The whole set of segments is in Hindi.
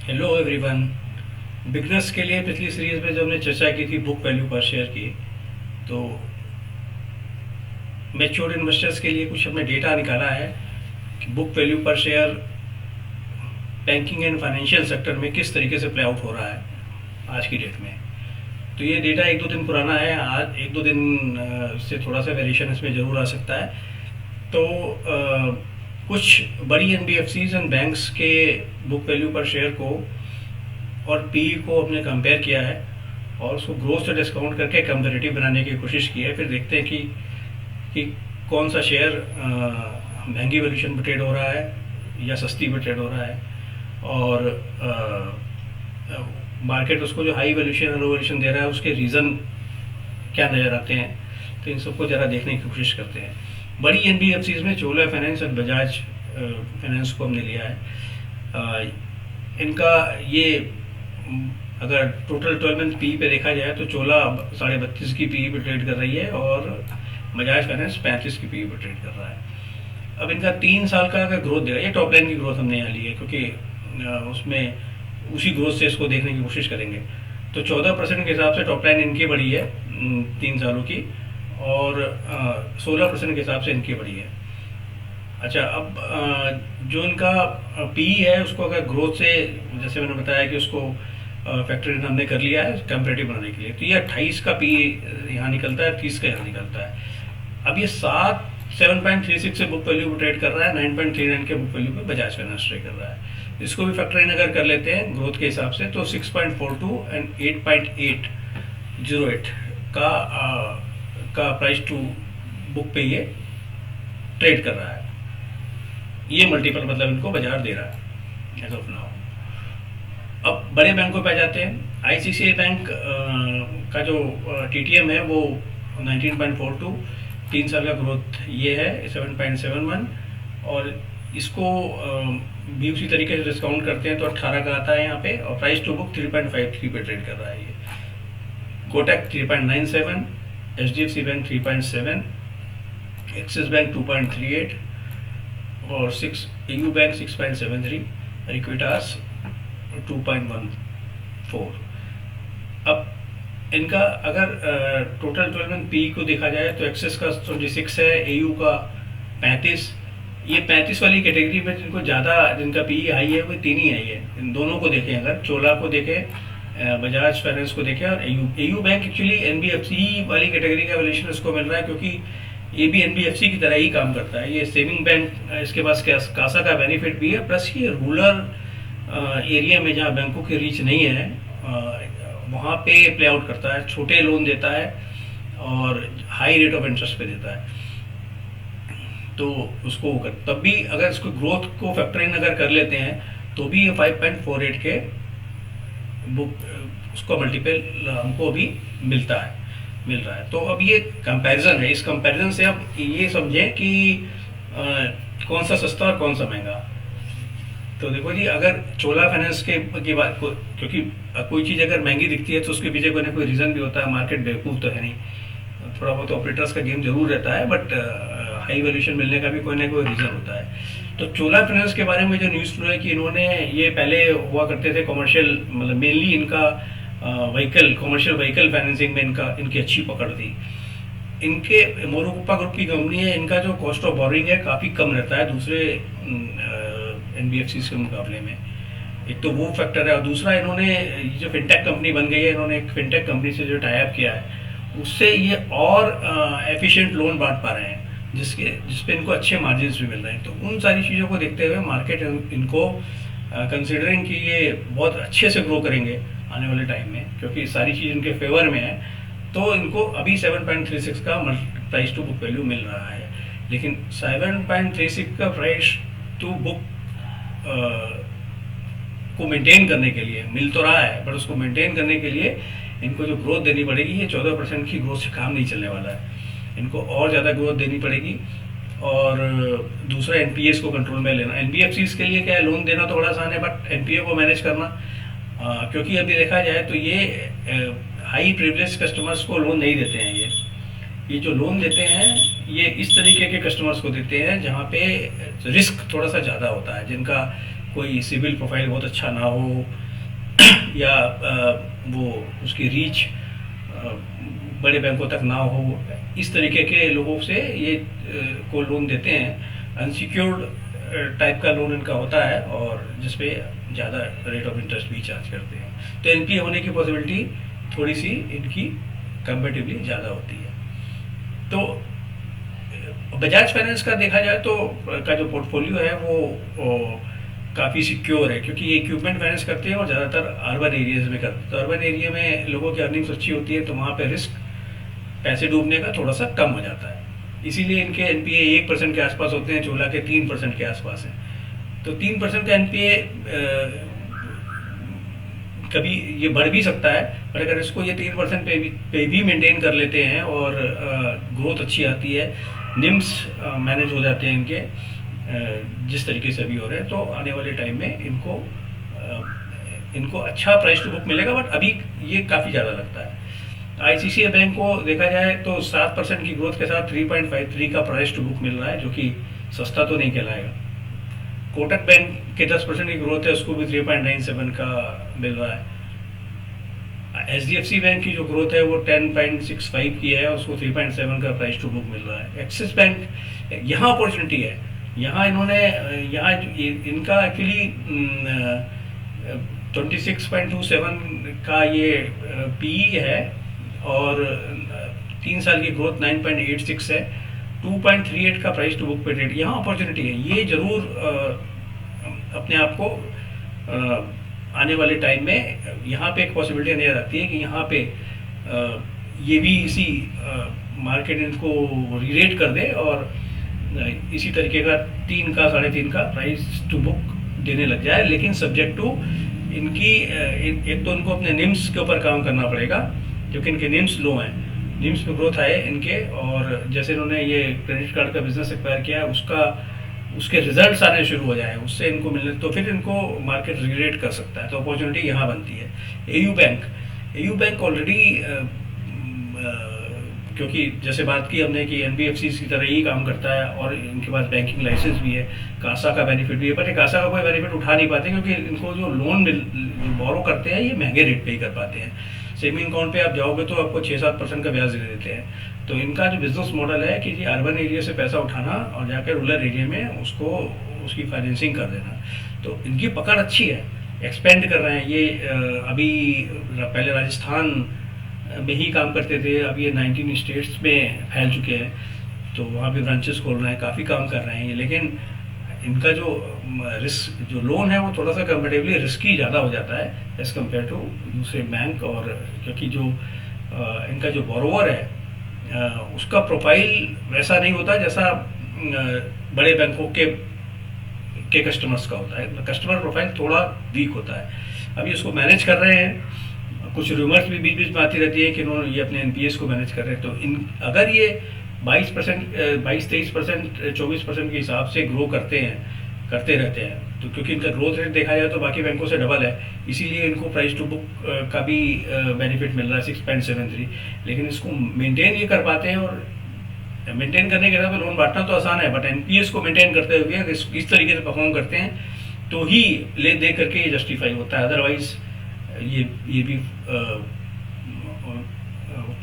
Hello everyone. बिगनर्स के लिए पिछली सीरीज में जो हमने चर्चा की थी बुक वैल्यू पर शेयर की, तो मैच्योर इन्वेस्टर्स के लिए कुछ हमने डेटा निकाला है कि बुक वैल्यू पर share banking and financial sector में किस तरीके से प्ले आउट हो रहा है आज की डेट में। तो ये डेटा एक दो दिन पुराना है, आज एक दो दिन से थोड़ा सा वेरिएशन इसमें ज़रूर आ सकता है। तो कुछ बड़ी एनबीएफसीज एंड बैंक्स के बुक वैल्यू पर शेयर को और पी को हमने कंपेयर किया है और उसको ग्रोथ से डिस्काउंट करके कंपेरेटिव बनाने की कोशिश की है। फिर देखते हैं कि कौन सा शेयर महंगी वैल्यूएशन पर ट्रेड हो रहा है या सस्ती पर ट्रेड हो रहा है, और मार्केट उसको जो हाई वैल्यूएशन और लो वैल्यूएशन दे रहा है उसके रीज़न क्या नज़र आते हैं। तो इन सबको ज़रा देखने की कोशिश करते हैं। बड़ी एनबीएफसीज में चोला फाइनेंस और बजाज फाइनेंस को हमने लिया है। इनका ये अगर टोटल 12 मंथ पी पे देखा जाए तो चोला 32.5 की पी पे ट्रेड कर रही है और बजाज फाइनेंस 35 की पी पे ट्रेड कर रहा है। अब इनका 3 साल का अगर ग्रोथ देगा, ये टॉप लाइन की ग्रोथ हमने यहाँ ली है क्योंकि उसमें उसी ग्रोथ से इसको देखने की कोशिश करेंगे। तो 14% के हिसाब से टॉप लाइन इनकी बढ़ी है 3 सालों की, और 16% के हिसाब से इनकी बढ़ी है। अच्छा, अब जो इनका पी है उसको अगर ग्रोथ से, जैसे मैंने बताया कि उसको फैक्टर इन हमने कर लिया है कंपेरेटिव बनाने के लिए, तो ये 28 का पी यहाँ निकलता है, 30 का यहाँ निकलता है। अब ये 7.36 से बुक वैल्यू पे ट्रेड कर रहा है, 9.39 के बुक वैल्यू पे बजाज फाइनेंस ट्रेड कर रहा है। इसको भी फैक्टर इन अगर कर लेते हैं ग्रोथ के हिसाब से तो 6.42 एंड 8.808 का प्राइस टू बुक पे ये ट्रेड कर रहा है। ये मल्टीपल मतलब इनको बाजार दे रहा है एज ऑफ नाउ। अब बड़े बैंकों पे आ जाते हैं। आईसीआईसीआई बैंक का जो टीटीएम है वो 19.42, 3 साल का ग्रोथ ये है 7.71, और इसको भी उसी तरीके से डिस्काउंट करते हैं तो 18 का आता है यहाँ पे, और प्राइस टू बुक 3.53 पे ट्रेड कर रहा है ये। Kotak 3.97, HDFC bank 3.7, axis bank 2.38 और EU बैंक 6.73, इक्विटास 2.14। अब इनका अगर टोटल 12 मंथ पी को देखा जाए तो एक्सिस का 26 है, EU का 35। ये 35 वाली कैटेगरी में जिनको ज़्यादा, जिनका पी हाई है वो 3 ही आई है। इन दोनों को देखें, अगर चोला को देखें, बजाज फाइनेंस को देखें और EU बैंक एक्चुअली एनबीएफसी वाली कैटेगरी का वैल्यूएशन इसको मिल रहा है क्योंकि ये भी एनबीएफसी की तरह ही काम करता है। ये सेविंग बैंक, इसके पास कासा का बेनिफिट भी है, प्लस ये रूरल एरिया में जहाँ बैंकों की रीच नहीं है वहाँ पे प्ले आउट करता है, छोटे लोन देता है और हाई रेट ऑफ इंटरेस्ट पे देता है। तो उसको तब भी अगर इसको ग्रोथ को फैक्टर इन अगर कर लेते हैं तो भी ये 5.48 के बुक उसको मल्टीपल हमको अभी मिल रहा है। तो अब ये कंपैरिजन है, इस कंपैरिजन से अब ये समझें कि कौन सा सस्ता और कौन सा महंगा। तो देखो जी, अगर चोला फाइनेंस की बात को, क्योंकि कोई चीज़ अगर महंगी दिखती है तो उसके पीछे कोई ना कोई रीज़न भी होता है, मार्केट बेवकूफ़ तो है नहीं, थोड़ा बहुत ऑपरेटर्स का गेम जरूर रहता है, बट हाई वैल्यूएशन मिलने का भी कोई ना कोई रीज़न होता है। तो चोला फाइनेंस के बारे में जो न्यूज़ फ्लो है कि इन्होंने, ये पहले हुआ करते थे कमर्शियल, मतलब मेनली इनका व्हीकल, कमर्शियल व्हीकल फाइनेंसिंग में इनकी अच्छी पकड़ थी। इनके मोरोकुप्पा ग्रुप की कंपनी है, इनका जो कॉस्ट ऑफ बोरिंग है काफ़ी कम रहता है दूसरे एनबीएफसी के मुकाबले में। एक तो वो फैक्टर है, और दूसरा इन्होंने जो फिनटेक कंपनी बन गई है, इन्होंने एक फिनटेक कंपनी से जो टाई अप किया है उससे ये और एफिशिएंट लोन बांट पा रहे हैं जिसपे इनको अच्छे मार्जिन भी मिल रहे हैं। तो उन सारी चीज़ों को देखते हुए मार्केट इनको कंसिडरिंग कि ये बहुत अच्छे से ग्रो करेंगे आने वाले टाइम में, क्योंकि सारी चीज़ इनके फेवर में है, तो इनको अभी 7.36 का प्राइस टू बुक वैल्यू मिल रहा है। लेकिन 7.36 का प्राइस टू बुक को मेंटेन करने के लिए मिल तो रहा है, पर उसको मेंटेन करने के लिए इनको जो ग्रोथ देनी पड़ेगी, ये 14% की ग्रोथ से काम नहीं चलने वाला है, इनको और ज़्यादा ग्रोथ देनी पड़ेगी। और दूसरा एनपीएस को कंट्रोल में लेना। एनबीएफसीज के लिए क्या है, लोन देना तो बड़ा आसान है, बट एनपीए को मैनेज करना, क्योंकि अभी देखा जाए तो ये हाई प्रिविलेज कस्टमर्स को लोन नहीं देते हैं। ये जो लोन देते हैं ये इस तरीके के कस्टमर्स को देते हैं जहाँ पे रिस्क थोड़ा सा ज़्यादा होता है, जिनका कोई सिविल प्रोफाइल बहुत अच्छा ना हो या वो उसकी रीच बड़े बैंकों तक ना हो, इस तरीके के लोगों से ये को लोन देते हैं। अनसिक्योर्ड टाइप का लोन इनका होता है और जिसपे ज़्यादा रेट ऑफ इंटरेस्ट भी चार्ज करते हैं, तो एनपीए होने की पॉसिबिलिटी थोड़ी सी इनकी कंपेरेटिवली ज़्यादा होती है। तो बजाज फाइनेंस का देखा जाए तो का जो पोर्टफोलियो है वो काफ़ी सिक्योर है, क्योंकि ये इक्विपमेंट फाइनेंस करते हैं और ज़्यादातर अर्बन एरियाज में करते हैं। तो अर्बन एरिया में लोगों की अर्निंग्स अच्छी होती है, तो वहाँ पे रिस्क पैसे डूबने का थोड़ा सा कम हो जाता है। इसीलिए इनके एनपीए 1% के आसपास होते हैं, चोला के 3% के आसपास हैं। तो 3% का एनपीए कभी ये बढ़ भी सकता है, पर अगर इसको ये 3% पे भी मेंटेन कर लेते हैं और ग्रोथ अच्छी आती है, निम्स मैनेज हो जाते हैं इनके जिस तरीके से अभी हो रहे हैं, तो आने वाले टाइम में इनको अच्छा प्राइस टू बुक मिलेगा। बट अभी ये काफ़ी ज़्यादा लगता है। आईसीआईसीआई बैंक को देखा जाए तो 7% की ग्रोथ के साथ 3.53 का प्राइस टू बुक मिल रहा है, जो कि सस्ता तो नहीं कहलाएगा। कोटक बैंक के 10% की ग्रोथ है, उसको भी 3.97 का मिल रहा है। एचडीएफसी बैंक की जो ग्रोथ है वो 10.65 की है, उसको 3.7 का प्राइस टू बुक मिल रहा है। एक्सिस बैंक, यहाँ अपॉर्चुनिटी है, यहाँ इन्होंने यहाँ इनका एक्चुअली 26.27 का ये पीई है और 3 साल की ग्रोथ 9.86 है, 2.38 का प्राइस टू बुक पे रेट। यहाँ अपॉर्चुनिटी है, ये जरूर अपने आप को आने वाले टाइम में यहाँ पे एक पॉसिबिलिटी नजर आती है कि यहाँ पे ये भी इसी मार्केट इनको रीरेट कर दे और इसी तरीके का 3 का 3.5 का प्राइस टू बुक देने लग जाए। लेकिन सब्जेक्ट टू इनकी एक तो उनको अपने निम्स के ऊपर काम करना पड़ेगा, क्योंकि इनके निम्स लो हैं, निम्स पे ग्रोथ आए इनके, और जैसे इन्होंने ये क्रेडिट कार्ड का बिजनेस एक्वायर किया है उसके रिजल्ट्स आने शुरू हो जाए, उससे इनको मिलने, तो फिर इनको मार्केट रिग्रेट कर सकता है। तो अपॉर्चुनिटी यहाँ बनती है। एयू बैंक ऑलरेडी क्योंकि जैसे बात की हमने कि एनबीएफसी की तरह ही काम करता है और इनके पास बैंकिंग लाइसेंस भी है, कासा का बेनिफिट भी है, पर ये कासा का कोई बेनिफिट उठा नहीं पाते, क्योंकि इनको जो लोन बोरो करते हैं ये महंगे रेट पे ही कर पाते हैं। सेविंग अकाउंट पे आप जाओगे तो आपको 6-7% का ब्याज दे देते हैं। तो इनका जो बिजनेस मॉडल है कि ये अर्बन एरिया से पैसा उठाना और जाकर रूरल एरिया में उसकी फाइनेंसिंग कर देना। तो इनकी पकड़ अच्छी है, एक्सपेंड कर रहे हैं ये। अभी पहले राजस्थान में ही काम करते थे, अब ये 19 स्टेट्स में फैल चुके हैं, तो वहाँ पे ब्रांचेस खोल रहे हैं, काफ़ी काम कर रहे हैं ये। लेकिन इनका जो रिस्क जो लोन है वो थोड़ा सा कंपेरेटिवली रिस्की ज़्यादा हो जाता है एज़ कम्पेयर टू दूसरे बैंक, और क्योंकि जो इनका जो बोरोवर है उसका प्रोफाइल वैसा नहीं होता जैसा बड़े बैंकों के कस्टमर्स का होता है। कस्टमर प्रोफाइल थोड़ा वीक होता है। अभी इसको मैनेज कर रहे हैं, कुछ रूमर्स भी बीच बीच में आती रहती है कि इन्होंने ये अपने एनपीएस को मैनेज कर रहे हैं। तो अगर ये 22%, 24% के हिसाब से ग्रो करते रहते हैं, तो क्योंकि इनका ग्रोथ रेट देखा जाए तो बाकी बैंकों से डबल है, इसीलिए इनको प्राइस टू बुक का भी बेनिफिट मिल रहा है 6.73। लेकिन इसको मेंटेन ये कर पाते हैं, और मेंटेन करने के साथ लोन बांटना तो आसान है, बट एनपीएस को मेंटेन करते हुए इस तरीके से परफॉर्म करते हैं तो ही ले दे करके ये जस्टिफाई होता है। अदरवाइज ये भी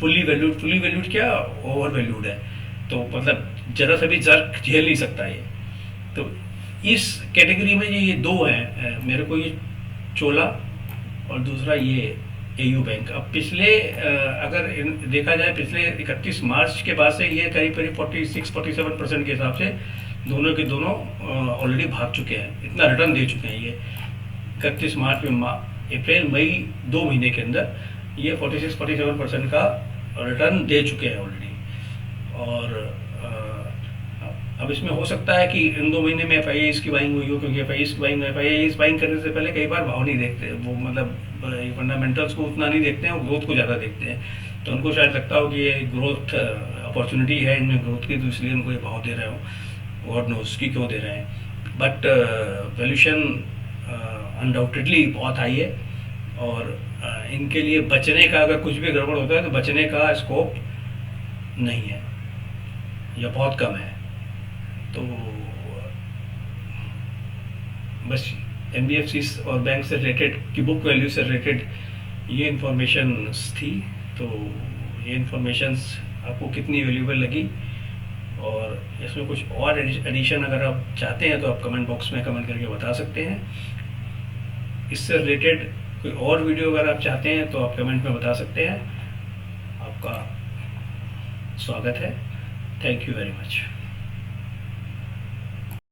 फुल्ली वैल्यूड क्या ओवर वैल्यूड है, तो मतलब जरा सा भी जर्क झेल नहीं सकता ये। तो इस कैटेगरी में ये दो हैं मेरे को, ये चोला और दूसरा ये एयू बैंक। अब पिछले अगर देखा जाए पिछले 31 मार्च के बाद से ये करीब 46-47% के हिसाब से दोनों के दोनों ऑलरेडी भाग चुके हैं, इतना रिटर्न दे चुके हैं ये 31 मार्च में। अप्रैल मई 2 महीने के अंदर ये 46-47% का रिटर्न दे चुके हैं ऑलरेडी। और अब इसमें हो सकता है कि इन 2 महीने में एफआईआईस की बाइंग हुई हो, क्योंकि एफआईआईस बाइंग करने से पहले कई बार भाव नहीं देखते वो, मतलब फंडामेंटल्स को उतना नहीं देखते हैं, वो ग्रोथ को ज़्यादा देखते हैं। तो उनको शायद लगता हो कि ये ग्रोथ अपॉर्चुनिटी है इनमें ग्रोथ की, तो इसलिए उनको ये भाव दे रहे हो, गॉड नोस की क्यों दे रहे हैं। बट वैल्यूएशन अनडाउटेडली बहुत हाई है, और इनके लिए बचने का, अगर कुछ भी गड़बड़ होता है तो बचने का स्कोप नहीं है या बहुत कम है। तो बस एनबीएफसी और बैंक से रिलेटेड की बुक वैल्यू से रिलेटेड ये इंफॉर्मेशन थी। तो ये इंफॉर्मेशंस आपको कितनी वैल्यूबल लगी, और इसमें कुछ और एडिशन अगर आप चाहते हैं तो आप कमेंट बॉक्स में कमेंट करके बता सकते हैं। इससे रिलेटेड कोई और वीडियो अगर आप चाहते हैं तो आप कमेंट में बता सकते हैं। आपका स्वागत है। Thank you very much.